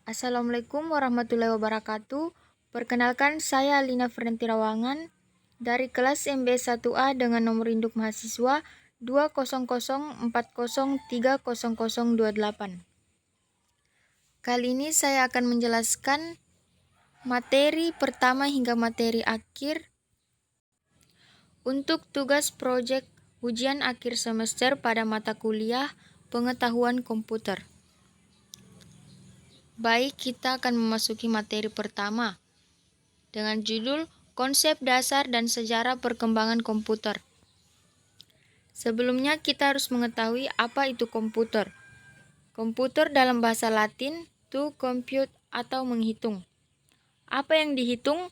Assalamualaikum warahmatullahi wabarakatuh. Perkenalkan, saya Alina Fernanti Rawangan dari kelas MB1A dengan nomor induk mahasiswa 20040300028. Kali ini saya akan menjelaskan materi pertama hingga materi akhir untuk tugas proyek ujian akhir semester pada mata kuliah pengetahuan komputer. Baik, kita akan memasuki materi pertama dengan judul Konsep Dasar dan Sejarah Perkembangan Komputer. Sebelumnya kita harus mengetahui apa itu komputer. Komputer dalam bahasa Latin to compute atau menghitung. Apa yang dihitung?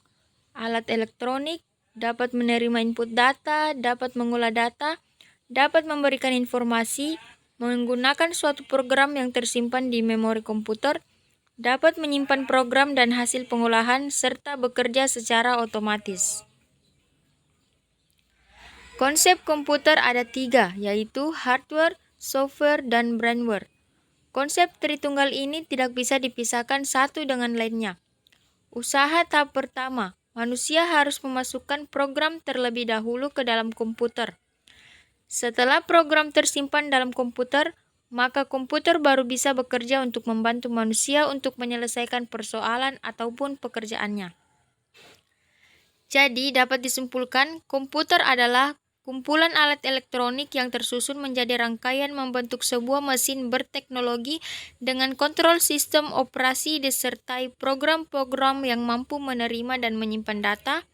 Alat elektronik, dapat menerima input data, dapat mengolah data, dapat memberikan informasi, menggunakan suatu program yang tersimpan di memori komputer, dapat menyimpan program dan hasil pengolahan, serta bekerja secara otomatis. Konsep komputer ada 3, yaitu hardware, software, dan brainware. Konsep Tritunggal ini tidak bisa dipisahkan satu dengan lainnya. Usaha tahap pertama, manusia harus memasukkan program terlebih dahulu ke dalam komputer. Setelah program tersimpan dalam komputer, maka komputer baru bisa bekerja untuk membantu manusia untuk menyelesaikan persoalan ataupun pekerjaannya. Jadi, dapat disimpulkan, komputer adalah kumpulan alat elektronik yang tersusun menjadi rangkaian membentuk sebuah mesin berteknologi dengan kontrol sistem operasi disertai program-program yang mampu menerima dan menyimpan data,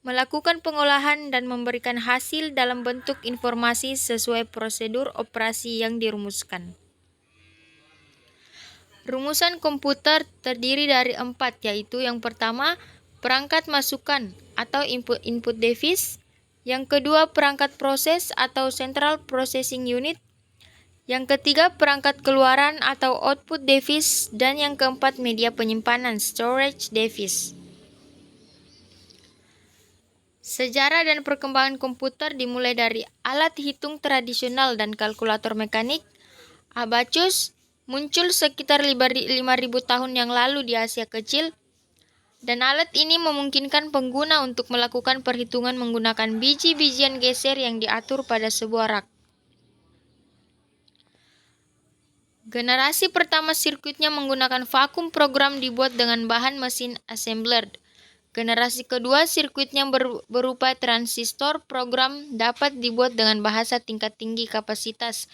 melakukan pengolahan dan memberikan hasil dalam bentuk informasi sesuai prosedur operasi yang dirumuskan. Rumusan komputer terdiri dari 4, yaitu yang pertama, perangkat masukan atau input device, yang kedua perangkat proses atau central processing unit, yang ketiga perangkat keluaran atau output device, dan yang keempat media penyimpanan storage device. Sejarah dan perkembangan komputer dimulai dari alat hitung tradisional dan kalkulator mekanik. Abacus muncul sekitar 5.000 tahun yang lalu di Asia Kecil, dan alat ini memungkinkan pengguna untuk melakukan perhitungan menggunakan biji-bijian geser yang diatur pada sebuah rak. Generasi pertama sirkuitnya menggunakan vakum program dibuat dengan bahan mesin assembler. Generasi kedua sirkuitnya berupa transistor program dapat dibuat dengan bahasa tingkat tinggi kapasitas.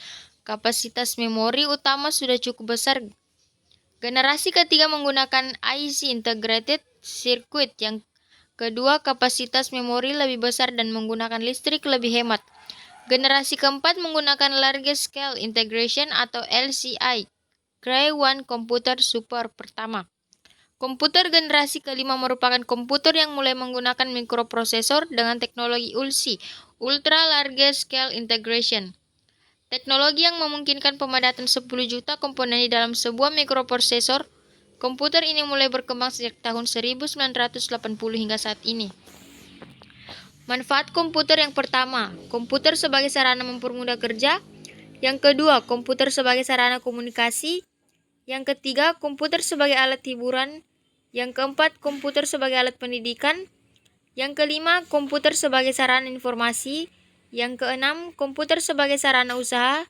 Kapasitas memori utama sudah cukup besar. Generasi ketiga menggunakan IC integrated circuit, yang kedua kapasitas memori lebih besar dan menggunakan listrik lebih hemat. Generasi keempat menggunakan large scale integration atau LCI. Cray One Computer Super pertama. Komputer generasi kelima merupakan komputer yang mulai menggunakan mikroprosesor dengan teknologi ULSI, Ultra Large Scale Integration. Teknologi yang memungkinkan pemadatan 10 juta komponen di dalam sebuah mikroprosesor. Komputer ini mulai berkembang sejak tahun 1980 hingga saat ini. Manfaat komputer yang pertama, komputer sebagai sarana mempermudah kerja. Yang kedua, komputer sebagai sarana komunikasi. Yang ketiga, komputer sebagai alat hiburan. Yang keempat, komputer sebagai alat pendidikan. Yang kelima, komputer sebagai sarana informasi. Yang keenam, komputer sebagai sarana usaha.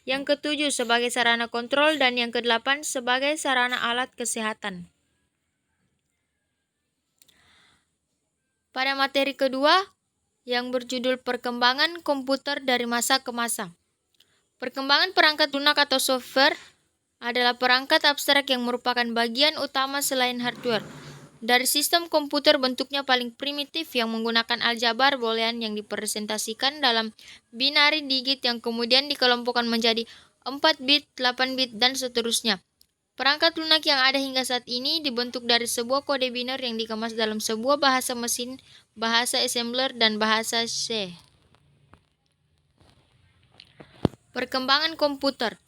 Yang ketujuh, sebagai sarana kontrol. Dan yang kedelapan, sebagai sarana alat kesehatan. Pada materi kedua, yang berjudul Perkembangan Komputer dari Masa ke Masa. Perkembangan perangkat lunak atau software adalah perangkat abstrak yang merupakan bagian utama selain hardware. Dari sistem komputer bentuknya paling primitif yang menggunakan aljabar boolean yang dipresentasikan dalam binary digit yang kemudian dikelompokkan menjadi 4 bit, 8 bit, dan seterusnya. Perangkat lunak yang ada hingga saat ini dibentuk dari sebuah kode biner yang dikemas dalam sebuah bahasa mesin, bahasa assembler, dan bahasa C. Perkembangan komputer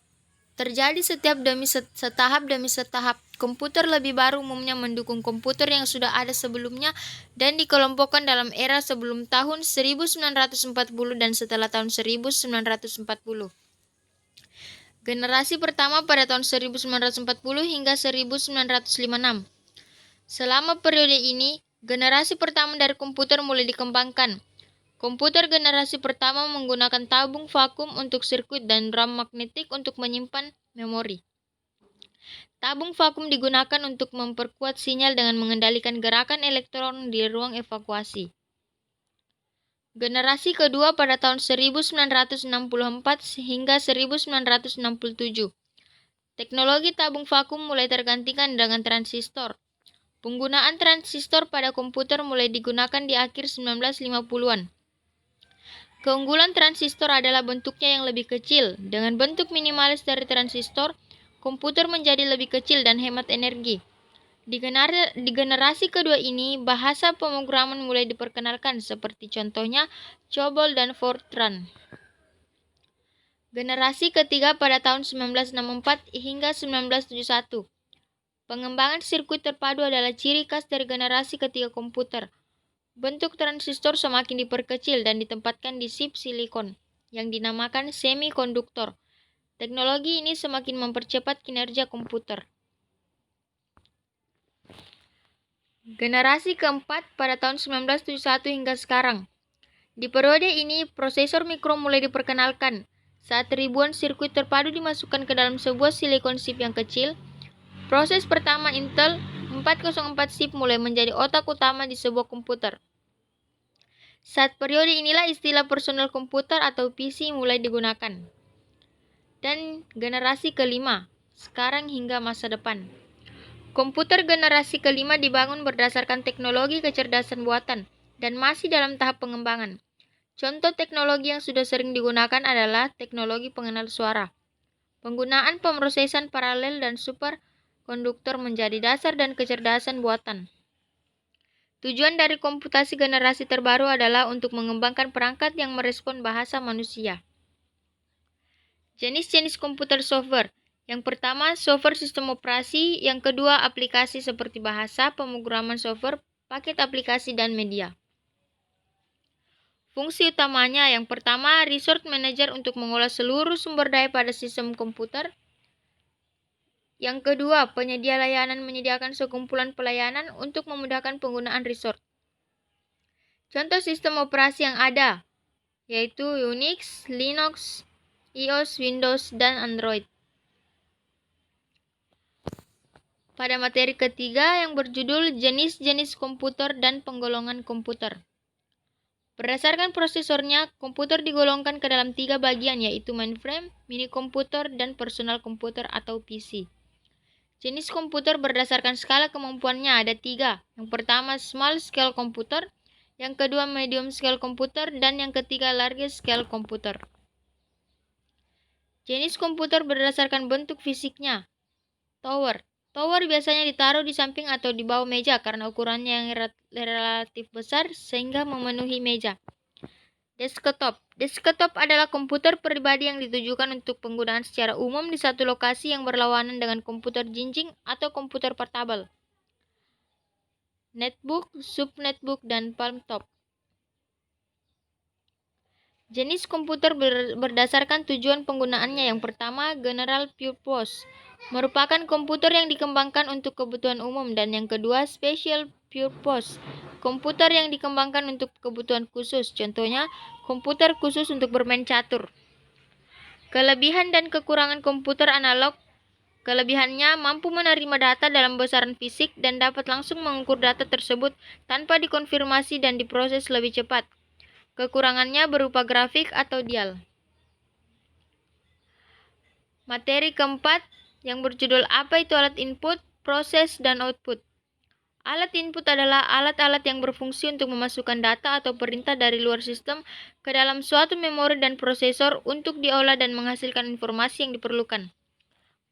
terjadi setahap demi setahap. Komputer lebih baru umumnya mendukung komputer yang sudah ada sebelumnya dan dikelompokkan dalam era sebelum tahun 1940 dan setelah tahun 1940. Generasi pertama pada tahun 1940 hingga 1956. Selama periode ini, generasi pertama dari komputer mulai dikembangkan. Komputer generasi pertama menggunakan tabung vakum untuk sirkuit dan drum magnetik untuk menyimpan memori. Tabung vakum digunakan untuk memperkuat sinyal dengan mengendalikan gerakan elektron di ruang evakuasi. Generasi kedua pada tahun 1964 hingga 1967. Teknologi tabung vakum mulai tergantikan dengan transistor. Penggunaan transistor pada komputer mulai digunakan di akhir 1950-an. Keunggulan transistor adalah bentuknya yang lebih kecil. Dengan bentuk minimalis dari transistor, komputer menjadi lebih kecil dan hemat energi. Di generasi kedua ini, bahasa pemrograman mulai diperkenalkan seperti contohnya COBOL dan Fortran. Generasi ketiga pada tahun 1964 hingga 1971. Pengembangan sirkuit terpadu adalah ciri khas dari generasi ketiga komputer. Bentuk transistor semakin diperkecil dan ditempatkan di chip silikon yang dinamakan semikonduktor. Teknologi ini semakin mempercepat kinerja komputer. Generasi keempat pada tahun 1971 hingga sekarang. Di periode ini, prosesor mikro mulai diperkenalkan. Saat ribuan sirkuit terpadu dimasukkan ke dalam sebuah silikon chip yang kecil, proses pertama Intel 404 chip mulai menjadi otak utama di sebuah komputer. Saat periode inilah istilah personal komputer atau PC mulai digunakan. Dan generasi kelima, sekarang hingga masa depan. Komputer generasi kelima dibangun berdasarkan teknologi kecerdasan buatan dan masih dalam tahap pengembangan. Contoh teknologi yang sudah sering digunakan adalah teknologi pengenal suara. Penggunaan pemrosesan paralel dan superkonduktor menjadi dasar dan kecerdasan buatan. Tujuan dari komputasi generasi terbaru adalah untuk mengembangkan perangkat yang merespon bahasa manusia. Jenis-jenis komputer software. Yang pertama, software sistem operasi. Yang kedua, aplikasi seperti bahasa, pemrograman software, paket aplikasi, dan media. Fungsi utamanya, yang pertama, resource manager untuk mengolah seluruh sumber daya pada sistem komputer. Yang kedua, penyedia layanan menyediakan sekumpulan pelayanan untuk memudahkan penggunaan resource. Contoh sistem operasi yang ada, yaitu Unix, Linux, iOS, Windows, dan Android. Pada materi ketiga yang berjudul jenis-jenis komputer dan penggolongan komputer. Berdasarkan prosesornya, komputer digolongkan ke dalam 3 bagian, yaitu mainframe, mini komputer, dan personal komputer atau PC. Jenis komputer berdasarkan skala kemampuannya ada 3. Yang pertama small scale computer, yang kedua medium scale computer, dan yang ketiga large scale computer. Jenis komputer berdasarkan bentuk fisiknya. Tower. Tower biasanya ditaruh di samping atau di bawah meja karena ukurannya yang relatif besar sehingga memenuhi meja. Desktop. Desktop adalah komputer pribadi yang ditujukan untuk penggunaan secara umum di satu lokasi yang berlawanan dengan komputer jinjing atau komputer portable. Netbook, subnetbook, dan palmtop. Jenis komputer berdasarkan tujuan penggunaannya. Yang pertama, general purpose, merupakan komputer yang dikembangkan untuk kebutuhan umum, dan yang kedua, special purpose, komputer yang dikembangkan untuk kebutuhan khusus. Contohnya, komputer khusus untuk bermain catur. Kelebihan dan kekurangan komputer analog. Kelebihannya mampu menerima data dalam besaran fisik dan dapat langsung mengukur data tersebut tanpa dikonfirmasi dan diproses lebih cepat. Kekurangannya berupa grafik atau dial. Materi keempat yang berjudul apa itu alat input, proses, dan output. Alat input adalah alat-alat yang berfungsi untuk memasukkan data atau perintah dari luar sistem ke dalam suatu memori dan prosesor untuk diolah dan menghasilkan informasi yang diperlukan.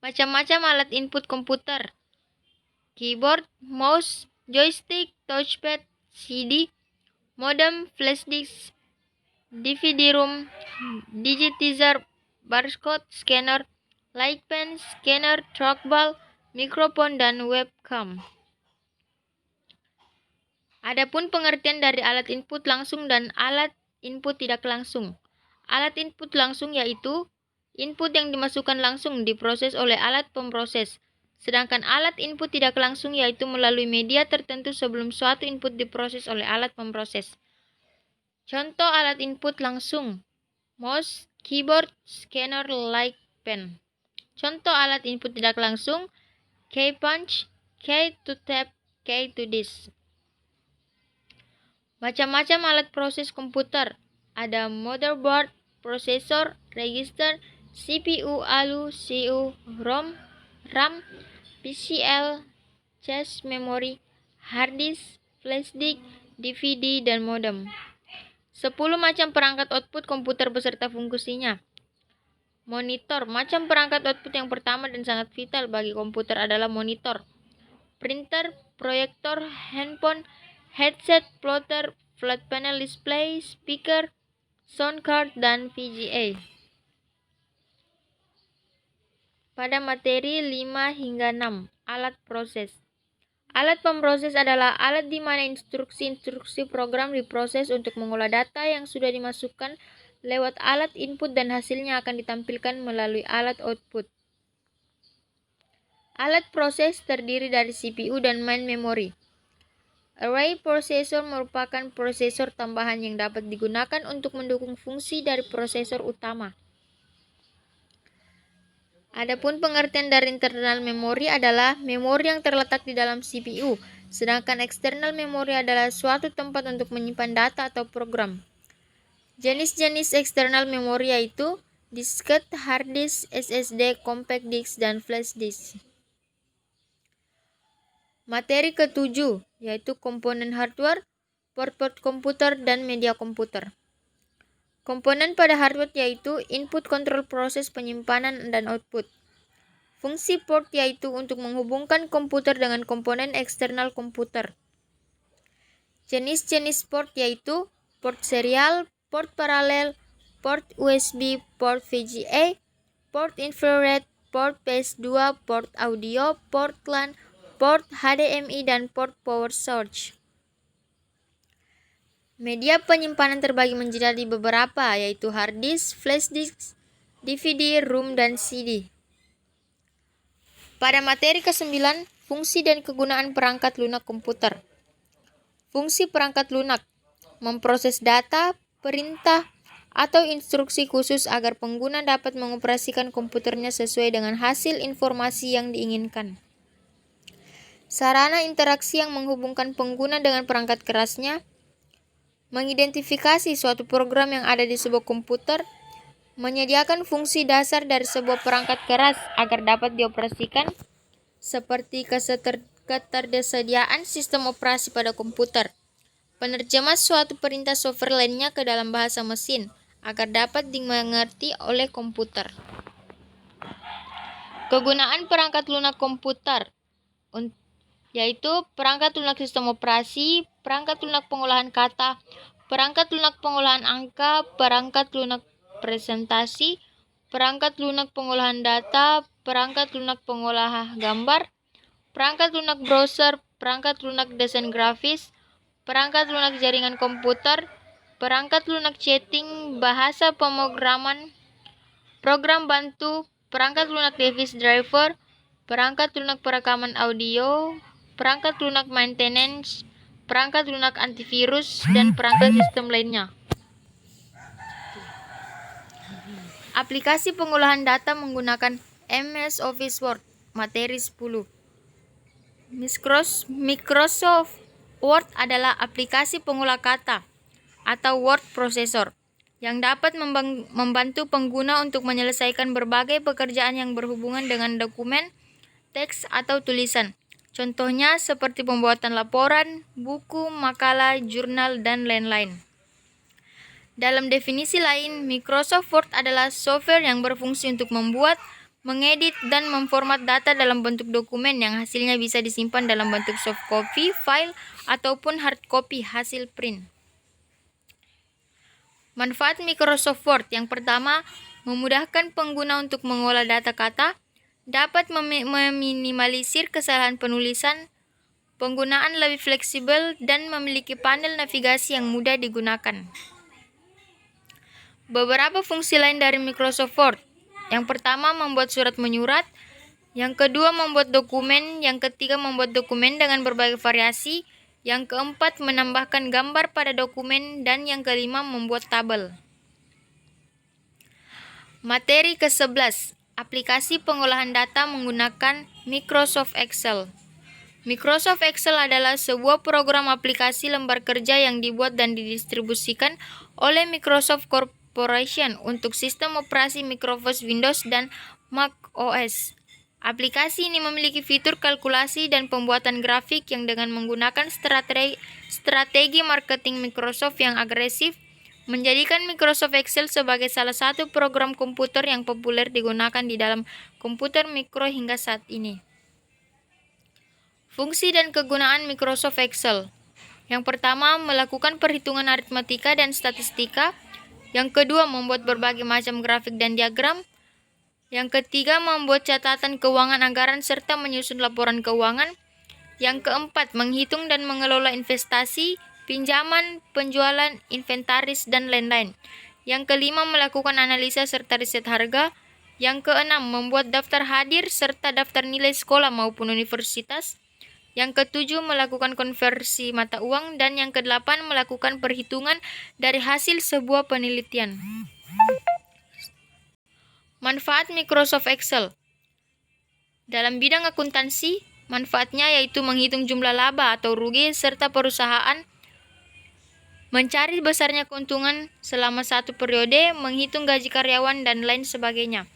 Macam-macam alat input komputer. Keyboard, mouse, joystick, touchpad, CD, modem, flash disk, DVD-ROM, digitizer, barcode, scanner, light pen, scanner, trackball, mikrofon, dan webcam. Adapun pengertian dari alat input langsung dan alat input tidak langsung. Alat input langsung yaitu Input yang dimasukkan langsung diproses oleh alat pemproses, sedangkan alat input tidak langsung yaitu melalui media tertentu sebelum suatu input diproses oleh alat pemproses. Contoh alat input langsung: mouse, keyboard, scanner, light pen. Contoh alat input tidak langsung: key punch, key to tap, key to disk. Macam-macam alat proses komputer. Ada motherboard, prosesor, register, CPU, ALU, CU, ROM, RAM, PCL, cache memory, hard disk, flash disk, DVD, dan modem. 10 macam perangkat output komputer beserta fungsinya. Monitor. Macam perangkat output yang pertama dan sangat vital bagi komputer adalah monitor. Printer, proyektor, handphone, headset, plotter, flat panel display, speaker, sound card, dan VGA. Pada materi 5 hingga 6, alat proses. Alat pemproses adalah alat di mana instruksi-instruksi program diproses untuk mengolah data yang sudah dimasukkan lewat alat input dan hasilnya akan ditampilkan melalui alat output. Alat proses terdiri dari CPU dan main memory. Array processor merupakan prosesor tambahan yang dapat digunakan untuk mendukung fungsi dari prosesor utama. Adapun pengertian dari internal memory adalah memori yang terletak di dalam CPU, sedangkan external memory adalah suatu tempat untuk menyimpan data atau program. Jenis-jenis external memory yaitu disket, hard disk, SSD, compact disk, dan flash disk. Materi ke-7 yaitu komponen hardware, port-port komputer, dan media komputer. Komponen pada hardware yaitu input control proses penyimpanan dan output. Fungsi port yaitu untuk menghubungkan komputer dengan komponen eksternal komputer. Jenis-jenis port yaitu port serial, port paralel, port USB, port VGA, port infrared, port PS2, port audio, port LAN, port HDMI, dan port power source. Media penyimpanan terbagi menjadi beberapa, yaitu hard disk, flash disk, DVD, ROM, dan CD. Pada materi ke-9, fungsi dan kegunaan perangkat lunak komputer. Fungsi perangkat lunak: memproses data, perintah, atau instruksi khusus agar pengguna dapat mengoperasikan komputernya sesuai dengan hasil informasi yang diinginkan. Sarana interaksi yang menghubungkan pengguna dengan perangkat kerasnya, mengidentifikasi suatu program yang ada di sebuah komputer, menyediakan fungsi dasar dari sebuah perangkat keras agar dapat dioperasikan, seperti ketersediaan sistem operasi pada komputer, penerjemah suatu perintah software lainnya ke dalam bahasa mesin agar dapat dimengerti oleh komputer. Kegunaan perangkat lunak komputer yaitu perangkat lunak sistem operasi, perangkat lunak pengolahan kata, perangkat lunak pengolahan angka, perangkat lunak presentasi, perangkat lunak pengolahan data, perangkat lunak pengolah gambar, perangkat lunak browser, perangkat lunak desain grafis, perangkat lunak jaringan komputer, perangkat lunak chatting, bahasa pemrograman, program bantu, perangkat lunak device driver, perangkat lunak perekaman audio, perangkat lunak maintenance, perangkat lunak antivirus, dan perangkat sistem lainnya. Aplikasi pengolahan data menggunakan MS Office Word, materi 10. Microsoft Word adalah aplikasi pengolah kata atau word processor yang dapat membantu pengguna untuk menyelesaikan berbagai pekerjaan yang berhubungan dengan dokumen, teks, atau tulisan. Contohnya seperti pembuatan laporan, buku, makalah, jurnal, dan lain-lain. Dalam definisi lain, Microsoft Word adalah software yang berfungsi untuk membuat, mengedit, dan memformat data dalam bentuk dokumen yang hasilnya bisa disimpan dalam bentuk soft copy, file, ataupun hard copy hasil print. Manfaat Microsoft Word yang pertama, memudahkan pengguna untuk mengolah data kata, dapat meminimalisir kesalahan penulisan, penggunaan lebih fleksibel, dan memiliki panel navigasi yang mudah digunakan. Beberapa fungsi lain dari Microsoft Word. Yang pertama, membuat surat menyurat. Yang kedua, membuat dokumen. Yang ketiga, membuat dokumen dengan berbagai variasi. Yang keempat, menambahkan gambar pada dokumen. Dan yang kelima, membuat tabel. Materi ke-11, aplikasi pengolahan data menggunakan Microsoft Excel. Microsoft Excel adalah sebuah program aplikasi lembar kerja yang dibuat dan didistribusikan oleh Microsoft Corporation untuk sistem operasi Microsoft Windows dan Mac OS. Aplikasi ini memiliki fitur kalkulasi dan pembuatan grafik yang dengan menggunakan strategi marketing Microsoft yang agresif, menjadikan Microsoft Excel sebagai salah satu program komputer yang populer digunakan di dalam komputer mikro hingga saat ini. Fungsi dan kegunaan Microsoft Excel. Yang pertama, melakukan perhitungan aritmatika dan statistika. Yang kedua, membuat berbagai macam grafik dan diagram. Yang ketiga, membuat catatan keuangan anggaran serta menyusun laporan keuangan. Yang keempat, menghitung dan mengelola investasi, pinjaman, penjualan, inventaris, dan lain-lain. Yang kelima, melakukan analisa serta riset harga. Yang keenam, membuat daftar hadir serta daftar nilai sekolah maupun universitas. Yang ketujuh, melakukan konversi mata uang. Dan yang kedelapan, melakukan perhitungan dari hasil sebuah penelitian. Manfaat Microsoft Excel. Dalam bidang akuntansi, manfaatnya yaitu menghitung jumlah laba atau rugi serta perusahaan, mencari besarnya keuntungan selama satu periode, menghitung gaji karyawan, dan lain sebagainya.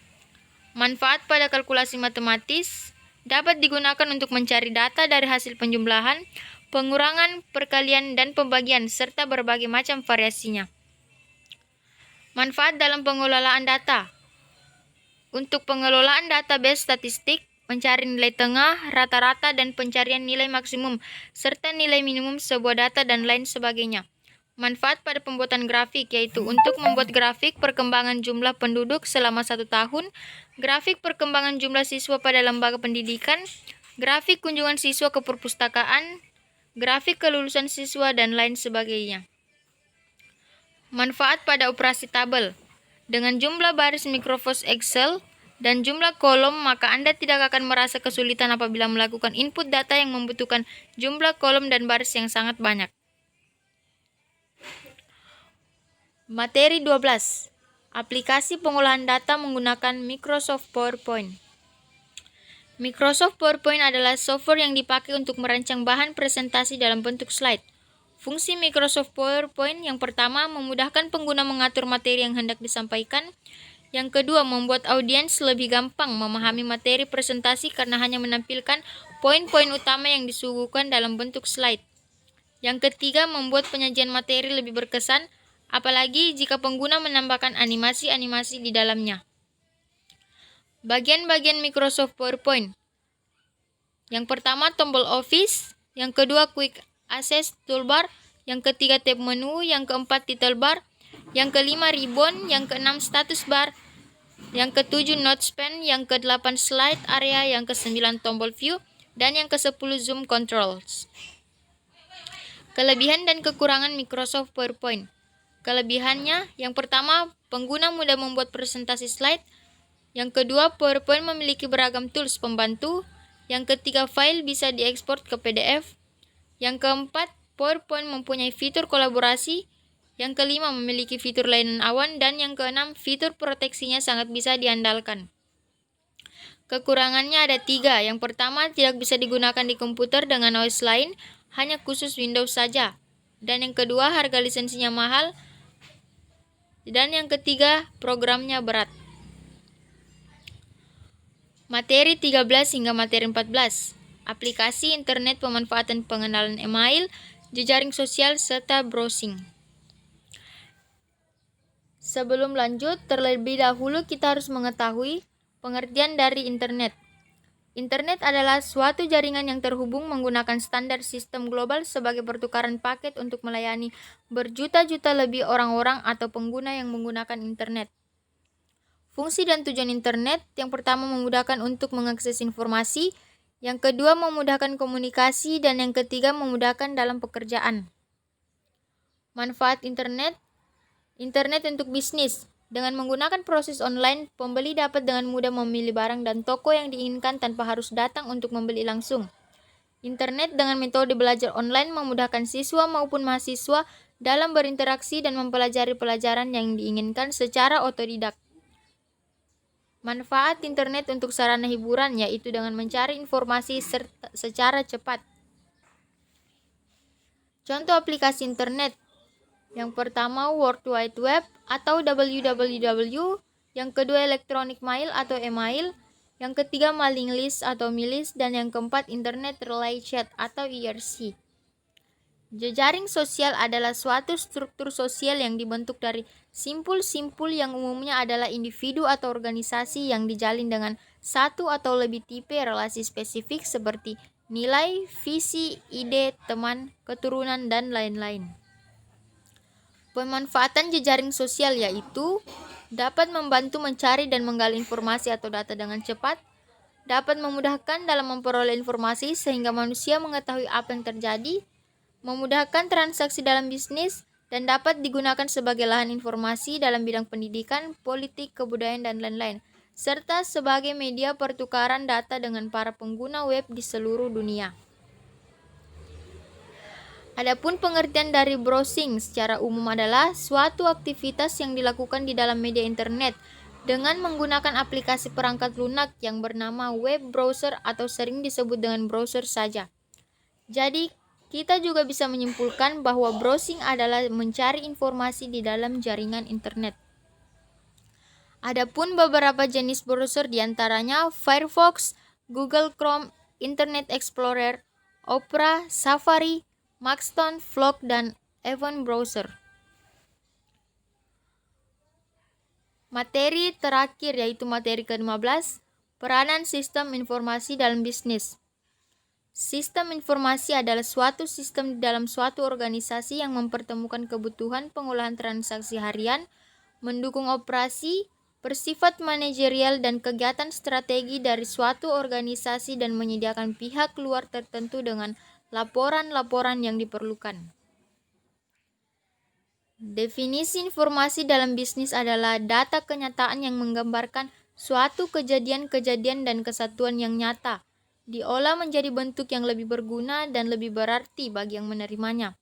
Manfaat pada kalkulasi matematis dapat digunakan untuk mencari data dari hasil penjumlahan, pengurangan, perkalian, dan pembagian, serta berbagai macam variasinya. Manfaat dalam pengelolaan data. Untuk pengelolaan database statistik, mencari nilai tengah, rata-rata, dan pencarian nilai maksimum, serta nilai minimum sebuah data dan lain sebagainya. Manfaat pada pembuatan grafik, yaitu untuk membuat grafik perkembangan jumlah penduduk selama 1 tahun, grafik perkembangan jumlah siswa pada lembaga pendidikan, grafik kunjungan siswa ke perpustakaan, grafik kelulusan siswa, dan lain sebagainya. Manfaat pada operasi tabel. Dengan jumlah baris Microsoft Excel dan jumlah kolom, maka Anda tidak akan merasa kesulitan apabila melakukan input data yang membutuhkan jumlah kolom dan baris yang sangat banyak. Materi 12. Aplikasi pengolahan data menggunakan Microsoft PowerPoint. Microsoft PowerPoint adalah software yang dipakai untuk merancang bahan presentasi dalam bentuk slide. Fungsi Microsoft PowerPoint yang pertama, memudahkan pengguna mengatur materi yang hendak disampaikan. Yang kedua, membuat audiens lebih gampang memahami materi presentasi karena hanya menampilkan poin-poin utama yang disuguhkan dalam bentuk slide. Yang ketiga, membuat penyajian materi lebih berkesan, apalagi jika pengguna menambahkan animasi-animasi di dalamnya. Bagian-bagian Microsoft PowerPoint. Yang pertama, tombol Office. Yang kedua, Quick Access Toolbar. Yang ketiga, tab menu. Yang keempat, title bar. Yang kelima, ribbon. Yang keenam, status bar. Yang ketujuh, notepad. Yang kedelapan, slide area. Yang kesembilan, tombol view. Dan yang kesepuluh, zoom controls. Kelebihan dan kekurangan Microsoft PowerPoint. Kelebihannya, yang pertama, pengguna mudah membuat presentasi slide. Yang kedua, PowerPoint memiliki beragam tools pembantu. Yang ketiga, file bisa diekspor ke PDF. Yang keempat, PowerPoint mempunyai fitur kolaborasi. Yang kelima, memiliki fitur layanan awan. Dan yang keenam, fitur proteksinya sangat bisa diandalkan. Kekurangannya ada 3. Yang pertama, tidak bisa digunakan di komputer dengan OS lain, hanya khusus Windows saja. Dan yang kedua, harga lisensinya mahal. Dan yang ketiga, programnya berat. Materi 13 hingga materi 14. Aplikasi internet, pemanfaatan pengenalan email, jejaring sosial, serta browsing. Sebelum lanjut, terlebih dahulu kita harus mengetahui pengertian dari internet. Internet adalah suatu jaringan yang terhubung menggunakan standar sistem global sebagai pertukaran paket untuk melayani berjuta-juta lebih orang-orang atau pengguna yang menggunakan internet. Fungsi dan tujuan internet, yang pertama memudahkan untuk mengakses informasi, yang kedua memudahkan komunikasi, dan yang ketiga memudahkan dalam pekerjaan. Manfaat internet. Internet untuk bisnis. Dengan menggunakan proses online, pembeli dapat dengan mudah memilih barang dan toko yang diinginkan tanpa harus datang untuk membeli langsung. Internet dengan metode belajar online memudahkan siswa maupun mahasiswa dalam berinteraksi dan mempelajari pelajaran yang diinginkan secara otodidak. Manfaat internet untuk sarana hiburan yaitu dengan mencari informasi secara cepat. Contoh aplikasi internet. Yang pertama World Wide Web atau www, yang kedua Electronic Mail atau email, yang ketiga mailing list atau milis, dan yang keempat Internet Relay Chat atau IRC. Jejaring sosial adalah suatu struktur sosial yang dibentuk dari simpul-simpul yang umumnya adalah individu atau organisasi yang dijalin dengan satu atau lebih tipe relasi spesifik seperti nilai, visi, ide, teman, keturunan, dan lain-lain. Pemanfaatan jejaring sosial yaitu dapat membantu mencari dan menggali informasi atau data dengan cepat, dapat memudahkan dalam memperoleh informasi sehingga manusia mengetahui apa yang terjadi, memudahkan transaksi dalam bisnis, dan dapat digunakan sebagai lahan informasi dalam bidang pendidikan, politik, kebudayaan, dan lain-lain, serta sebagai media pertukaran data dengan para pengguna web di seluruh dunia. Adapun pengertian dari browsing secara umum adalah suatu aktivitas yang dilakukan di dalam media internet dengan menggunakan aplikasi perangkat lunak yang bernama web browser atau sering disebut dengan browser saja. Jadi, kita juga bisa menyimpulkan bahwa browsing adalah mencari informasi di dalam jaringan internet. Adapun beberapa jenis browser diantaranya Firefox, Google Chrome, Internet Explorer, Opera, Safari, Maxton, Flock, dan Avon Browser. Materi terakhir yaitu materi ke-15, peranan sistem informasi dalam bisnis. Sistem informasi adalah suatu sistem di dalam suatu organisasi yang mempertemukan kebutuhan pengolahan transaksi harian, mendukung operasi, bersifat manajerial dan kegiatan strategi dari suatu organisasi dan menyediakan pihak luar tertentu dengan laporan-laporan yang diperlukan. Definisi informasi dalam bisnis adalah data kenyataan yang menggambarkan suatu kejadian-kejadian dan kesatuan yang nyata, diolah menjadi bentuk yang lebih berguna dan lebih berarti bagi yang menerimanya.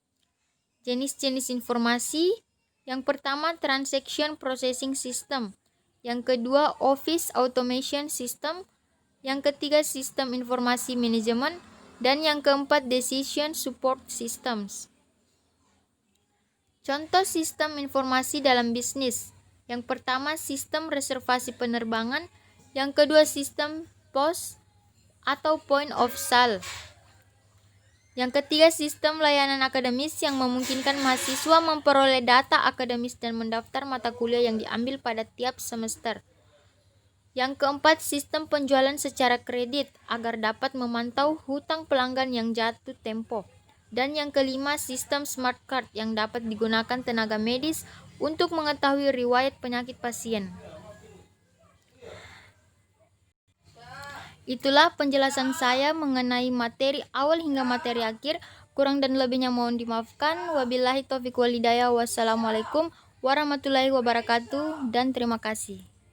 Jenis-jenis informasi, yang pertama Transaction Processing System, yang kedua Office Automation System, yang ketiga Sistem Informasi Manajemen, dan yang keempat Decision Support Systems. Contoh sistem informasi dalam bisnis. Yang pertama sistem reservasi penerbangan, yang kedua sistem POS atau Point of Sale. Yang ketiga sistem layanan akademis yang memungkinkan mahasiswa memperoleh data akademis dan mendaftar mata kuliah yang diambil pada tiap semester. Yang keempat, sistem penjualan secara kredit agar dapat memantau hutang pelanggan yang jatuh tempo. Dan yang kelima, sistem smart card yang dapat digunakan tenaga medis untuk mengetahui riwayat penyakit pasien. Itulah penjelasan saya mengenai materi awal hingga materi akhir. Kurang dan lebihnya mohon dimaafkan. Wabillahi taufiq wal hidayah. Wassalamualaikum warahmatullahi wabarakatuh dan terima kasih.